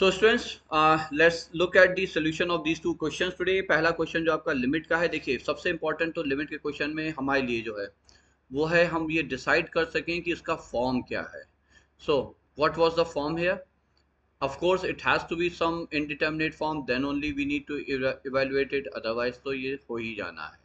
So students, let's look at the solution of these two questions today. पहला question जो आपका limit का है, देखिए सबसे इंपॉर्टेंट तो लिमिट के क्वेश्चन में हमारे लिए जो है वो है हम ये डिसाइड कर सकें कि इसका फॉर्म क्या है। So what was the form here? Of course it has to be some indeterminate form, then only we need to evaluate it, otherwise तो ये हो ही जाना है।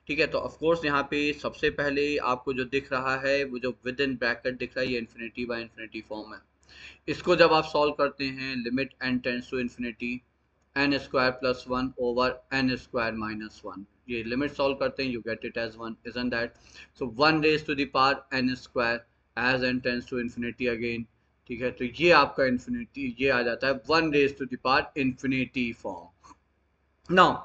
ठीक है, तो ऑफ कोर्स यहाँ पे सबसे पहले आपको जो दिख रहा है वो जो विद इन ब्रैकेट दिख रहा है, ये इन्फिनिटी बाय इन्फिनिटी फॉर्म है। इसको जब आप सॉल्व करते हैं, limit n tends to infinity n square plus one over n square minus one, ये लिमिट सॉल्व करते हैं, you get it as one, isn't that? So one raise to the power n square as n tends to infinity again. ठीक है, तो ये आपका infinity ये आ जाता है one raise to the power infinity form. Now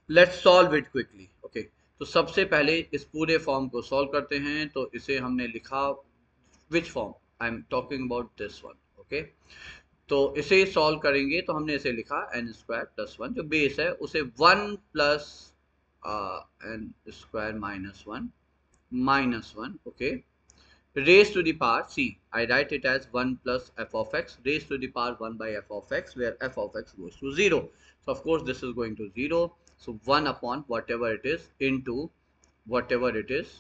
let's solve it quickly. Okay, तो सबसे पहले इस पूरे फॉर्म को सॉल्व करते हैं। तो इसे हमने लिखा which form, I am talking about this one. Okay, तो इसे सॉल्व करेंगे तो हमने इसे लिखा एन स्क्वायर प्लस वन, जो बेस है उसे one plus n square minus one. Okay, raised to the power, see I write it as 1 plus f of x raised to the power 1 by f of x, where f of x goes to 0. So of course this is going to 0, so 1 upon whatever it is into whatever it is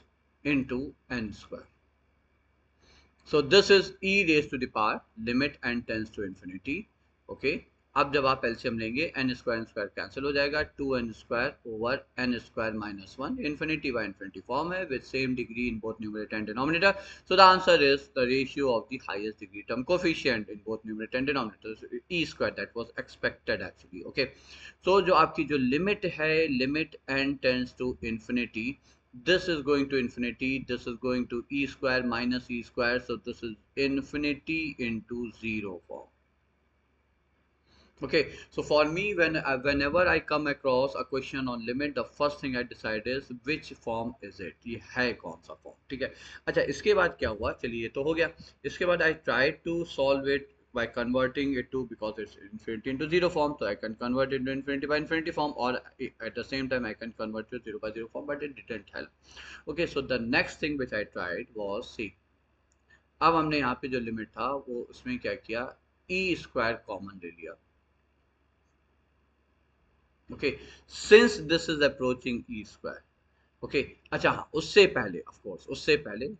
into n square. So this is e raised to the power limit n tends to infinity. Okay, अब जब आप LCM लेंगे N square cancel हो जाएगा, two n square over n square minus one, infinity by infinity form है with same degree in both numerator and denominator. So the answer is the ratio of the highest degree term coefficient in both numerator and denominator, e square, that was expected actually. Okay, so जो आपकी जो limit है, limit n tends to infinity, this is going to infinity, this is going to e square minus e square, so this is infinity into zero form. Okay, so for me whenever I come across a question on limit, the first thing I decide is which form is it, ये है कौन सा form. ठीक है, अच्छा इसके बाद क्या हुआ, चलिए तो हो गया। इसके बाद I tried to solve it by converting it to, because it's infinity into zero form, so I can convert it to infinity by infinity form, or at the same time I can convert to zero by zero form, but it didn't help. Okay, so the next thing which I tried was, see अब हमने यहाँ पे जो limit था वो उसमें क्या किया, e स्क्वायर कॉमन ले लिया। Okay, since this is approaching e square. Okay, अच्छा हाँ, उससे पहले ऑफ कोर्स उससे पहले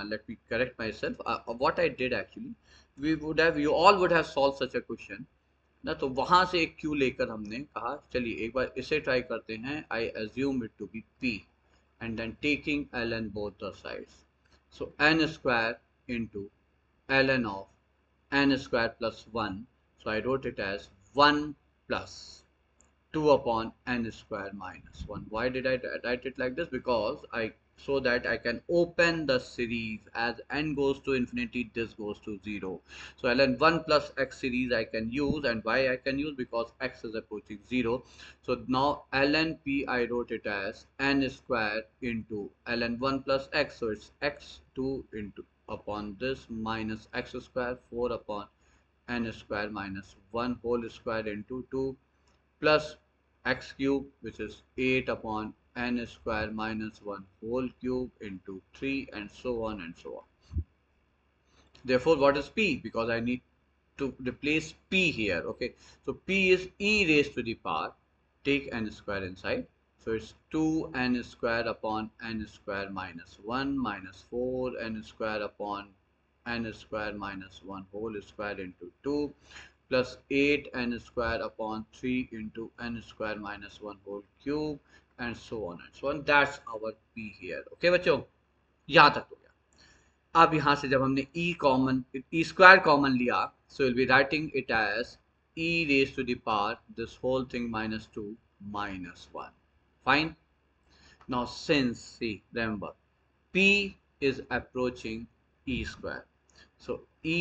let me correct myself, what I did actually, we would have, you all would have solved such a question ना, तो वहां से एक क्यू लेकर हमने कहा चलिए एक बार इसे ट्राई करते हैं। I assume it to be P and then taking L N both the sides, so n square into L N of n square plus one, so I wrote it as 1 plus 2 upon n square minus 1. Why did I write it like this? Because so that I can open the series as n goes to infinity, this goes to 0. So ln 1 plus x series I can use, and why I can use? Because x is approaching 0. So now ln p I wrote it as n square into ln 1 plus x. So it's x2 into upon this minus x square 4 upon n square minus 1 whole square into 2 plus x cube, which is 8 upon n square minus 1 whole cube into 3, and so on and so on. Therefore, what is p? Because I need to replace p here. Okay, so p is e raised to the power, take n square inside, so it's 2n square upon n square minus 1 minus 4 n square upon n square minus 1 whole square into 2 plus 8 n square upon 3 into n square minus 1 whole cube, and so on and so on. That's our p here. Okay बच्चों, यहाँ तक हो गया। अब यहाँ से जब हमने e square कॉमन लिया, so we'll be writing it as e raised to the power this whole thing minus 2 minus 1. Fine. Now since, see, remember, p is approaching e square, so e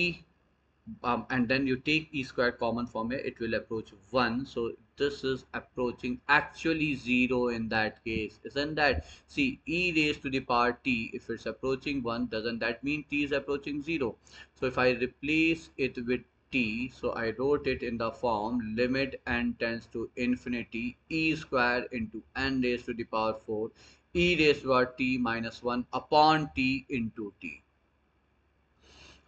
and then you take e square common from here, it will approach 1, so this is approaching actually 0 in that case, isn't that? See, e raised to the power t, if it's approaching 1, doesn't that mean t is approaching 0? So if I replace it with t, so I wrote it in the form limit n tends to infinity e square into n raised to the power 4 e raised to the power t minus 1 upon t into t.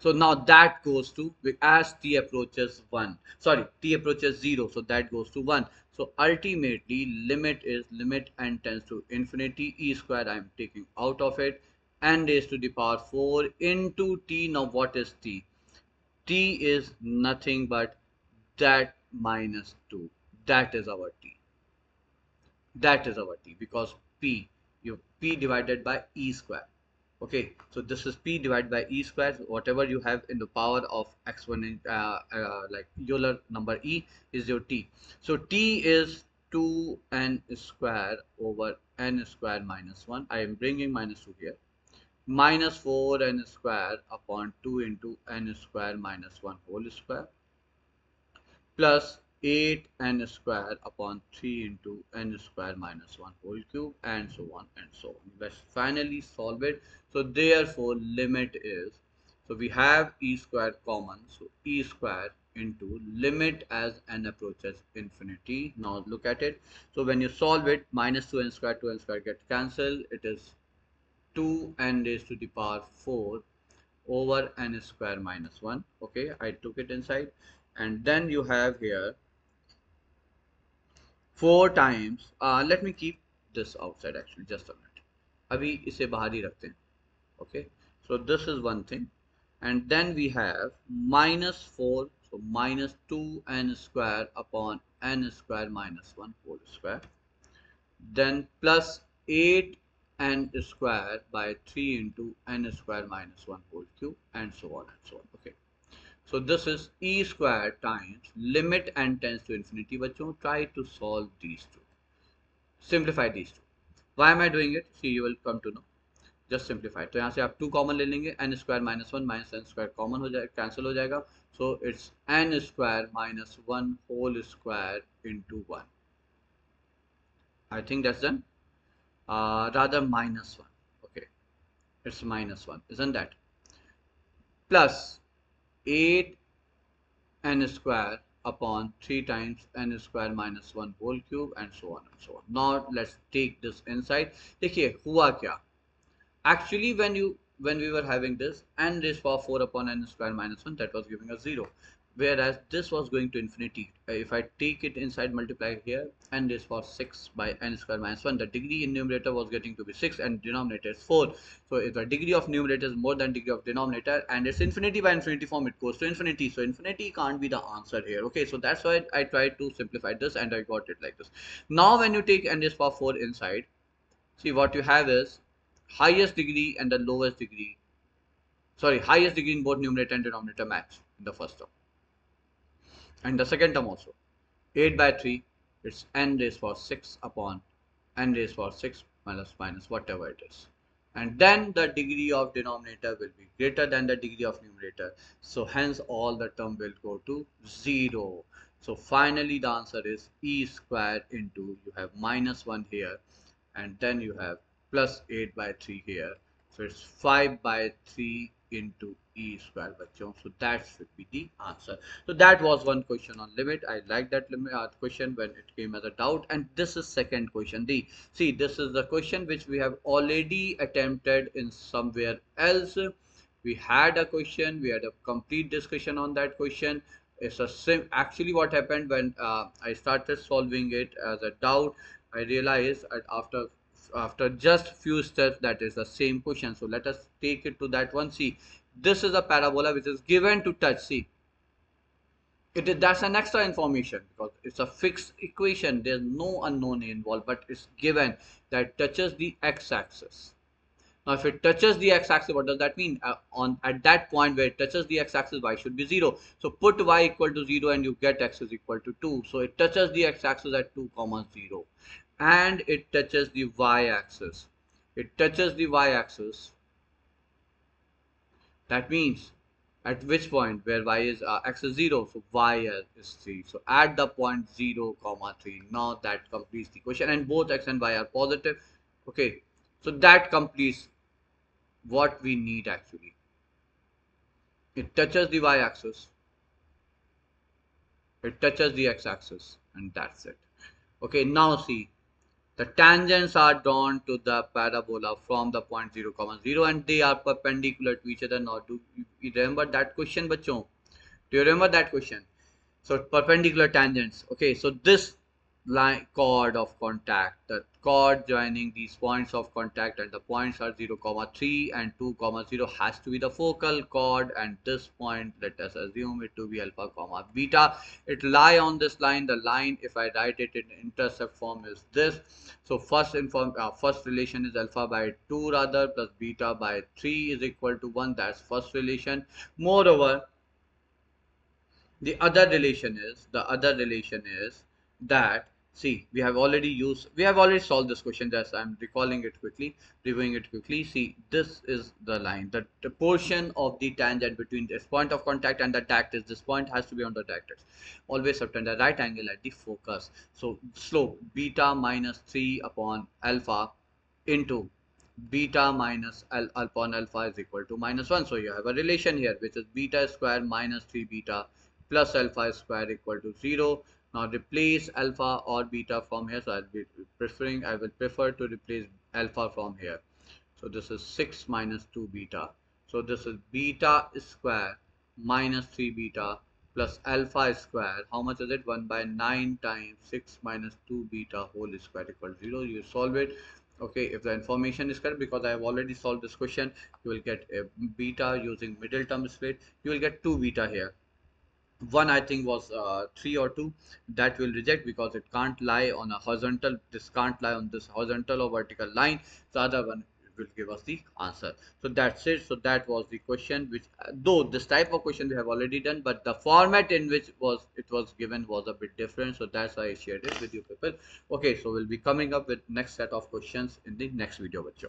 So now that goes to, as t approaches 1, sorry, t approaches 0, so that goes to 1. So ultimately limit is limit n tends to infinity, e square I am taking out of it, n raised to the power 4 into t. Now what is t? T is nothing but that minus 2. That is our t. That is our t, because p, you p divided by e square. Okay, so this is p divided by e square. Whatever you have in the power of exponent, like Euler number e, is your t. So t is 2n square over n square minus 1. I am bringing minus 2 here. Minus 4n square upon 2 into n square minus 1 whole square, plus 8n square upon 3 into n square minus 1 whole cube, and so on and so on. Let's finally solve it. So therefore limit is, so we have e square common, so e square into limit as n approaches infinity. Now look at it. So when you solve it, minus 2n square get cancelled. It is 2n raised to the power 4 over n square minus 1. Okay, I took it inside, and then you have here 4 times, let me keep this outside actually, just a minute. अभी इसे बाहर ही रखते हैं. Okay, so this is one thing, and then we have minus 4, so minus 2n square upon n square minus 1 whole square, then plus 8n square by 3 into n square minus 1 whole cube, and so on and so on. Okay, so this is e square times limit n tends to infinity. बच्चों, try to solve these two, simplify these two. Why am I doing it? See, you will come to know. Just simplify. तो यहाँ से आप 2 common ले लेंगे, n square minus 1 minus n square common हो जाए, cancel हो जाएगा. So it's n square minus 1 whole square into 1. I think that's done. Rather minus 1. Okay, it's minus 1, isn't that? Plus 8n square upon 3 times n square minus 1 whole cube, and so on and so on. Now let's take this inside. देखिए हुआ क्या. Actually, when we were having this n raised power 4 upon n square minus 1, that was giving us 0, whereas this was going to infinity. If I take it inside, multiply here, n raised power 6 by n square minus 1, the degree in numerator was getting to be 6 and denominator is 4. So if the degree of numerator is more than degree of denominator and it's infinity by infinity form, it goes to infinity. So infinity can't be the answer here. Okay, so that's why I tried to simplify this and I got it like this. Now when you take n raised power 4 inside, see what you have is highest degree and the lowest degree, sorry, highest degree in both numerator and denominator match in the first term, and the second term also. 8 by 3, it's n raised power 6 upon n raised power 6 minus whatever it is, and then the degree of denominator will be greater than the degree of numerator, so hence all the term will go to 0. So finally the answer is e square into, you have minus 1 here, and then you have plus 8 by 3 here, so it's 5 by 3 into e square, bachon. So that should be the answer. So that was one question on limit. I like that limit question when it came as a doubt. And this is second question D. See, this is the question which we have already attempted in somewhere else. We had a question, we had a complete discussion on that question. It's a actually what happened when I started solving it as a doubt, I realized after just few steps that is the same question. So let us take it to that one. See, this is a parabola which is given to touch. See, it is, that's an extra information because it's a fixed equation. There's no unknown involved, but it's given that touches the x-axis. Now, if it touches the x-axis, what does that mean? On at that point where it touches the x-axis, y should be 0. So put y equal to 0 and you get x is equal to 2. So it touches the x-axis at 2, 0. And it touches the y-axis. It touches the y-axis. That means at which point where y is x is 0, so y is 3. So at the point 0, 3. Now that completes the equation, and both x and y are positive. Okay, so that completes what we need actually. It touches the y-axis, it touches the x-axis, and that's it. Okay, now see, The tangents are drawn to the parabola from the point 0, 0 and they are perpendicular to each other. Now, do you remember that question, bachon? Do you remember that question? So perpendicular tangents. Okay, so this line chord of contact, the chord joining these points of contact, and the points are 0 comma 3 and 2 comma 0 has to be the focal chord, and this point, let us assume it to be alpha comma beta. It lie on this line. The line, if I write it in intercept form, is this. So first relation is alpha by 2 rather plus beta by 3 is equal to 1. That's first relation. Moreover, the other relation is that, see, we have already solved this question. Just I'm recalling it quickly, reviewing it quickly. See, this is the line, the portion of the tangent between this point of contact and the tactus. This point has to be on the tactus, always subtend a right angle at the focus. So slope beta minus 3 upon alpha into beta minus upon alpha is equal to minus 1. So you have a relation here, which is beta square minus 3 beta plus alpha square equal to 0. Now replace alpha or beta from here. So I will prefer to replace alpha from here. So this is 6 minus 2 beta. So this is beta square minus 3 beta plus alpha square. How much is it? 1 by 9 times 6 minus 2 beta whole square equal to 0. You solve it. Okay, if the information is correct, because I have already solved this question, you will get a beta using middle term split. You will get 2 beta here. One I think was 3 or 2. That will reject because it can't lie on a horizontal. This can't lie on this horizontal or vertical line. The other one will give us the answer. So that's it. So that was the question, which though this type of question we have already done, but the format in which it was given was a bit different. So that's why I shared it with you people. Okay, so we'll be coming up with next set of questions in the next video, bachcho.